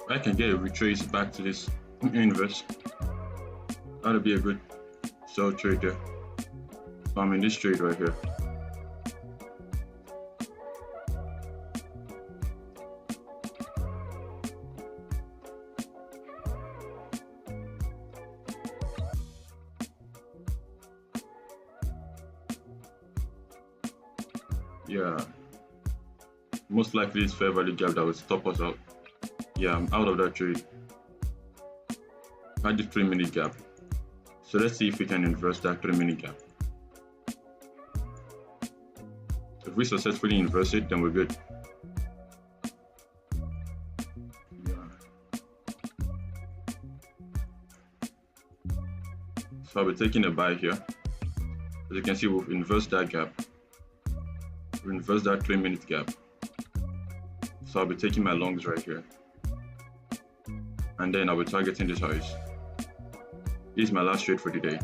I can get a retrace back to this inverse. That'll be a good sell trade there. So I'm in this trade right here. Yeah, most likely it's fair value gap that will stop us out. Yeah, I'm out of that trade. I had the 3-minute gap. So let's see if we can inverse that 3-minute gap. If we successfully inverse it, then we're good. Yeah. So I'll be taking a buy here. As you can see, we've inversed that gap. We inverse that 3-minute gap. So I'll be taking my longs right here. And then I'll be targeting this highs. This is my last trade for the day.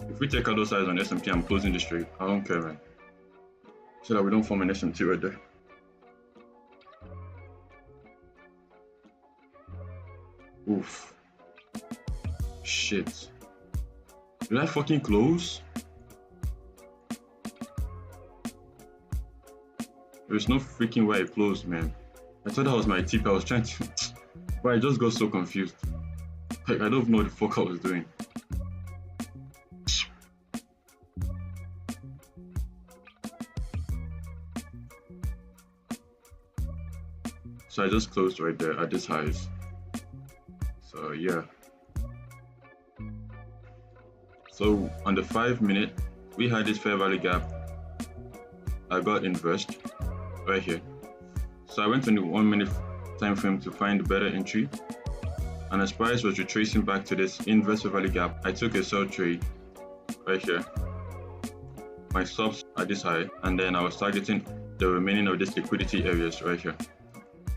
If we take out those highs on S&P, I'm closing this trade. I don't care, man. So that we don't form an S&T right there. Oof. Shit. Did I fucking close? There's no freaking way I closed, man. I thought that was my tip. I was trying to... But I just got so confused. Like, I don't know what the fuck I was doing. So I just closed right there at this highs. So yeah. So on the 5-minute, we had this fair value gap. I got inversed right here. So I went on the 1-minute time frame to find a better entry. And as price was retracing back to this inverse fair value gap, I took a sell trade right here. My stops at this high, and then I was targeting the remaining of these liquidity areas right here.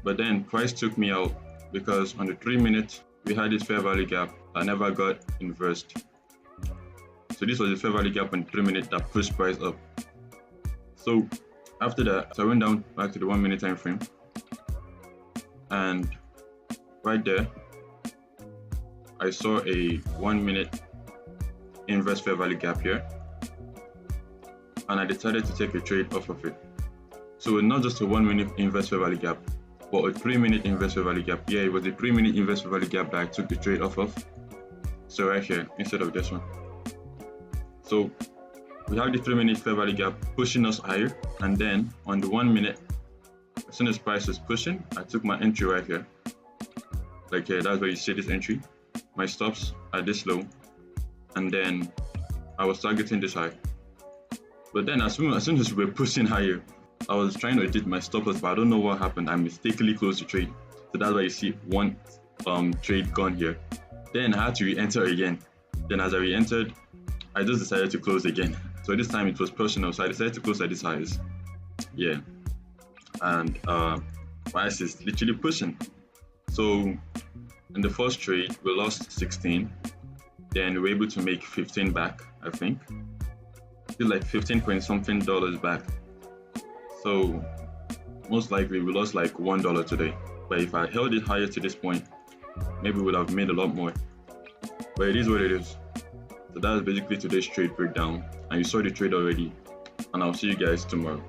But then price took me out because on the 3-minute, we had this fair value gap that never got inversed. So this was the fair value gap on the 3-minute that pushed price up. So after that, so I went down back to the 1-minute time frame. And right there, I saw a 1-minute inverse fair value gap here. And I decided to take a trade off of it. So not just a 1-minute inverse fair value gap, but a 3-minute inverse fair value gap. Yeah, it was a 3-minute inverse fair value gap that I took the trade off of. So right here, instead of this one. So we have the 3-minute fair value gap pushing us higher, and then on the 1-minute, as soon as price is pushing, I took my entry right here. Like here, that's where you see this entry. My stops at this low, and then I was targeting this high. But then as soon as we were pushing higher, I was trying to edit my stop loss, but I don't know what happened. I mistakenly closed the trade. So that's why you see one trade gone here. Then I had to re-enter again. Then as I re-entered, I just decided to close again. So this time it was personal, so I decided to close at this highs. Yeah. And price is literally pushing. So in the first trade, we lost 16. Then we were able to make 15 back, I think. It's like 15 point something dollars back. So most likely we lost like $1 today. But if I held it higher to this point, maybe we would have made a lot more. But it is what it is. So that's basically today's trade breakdown. And you saw the trade already. And I'll see you guys tomorrow.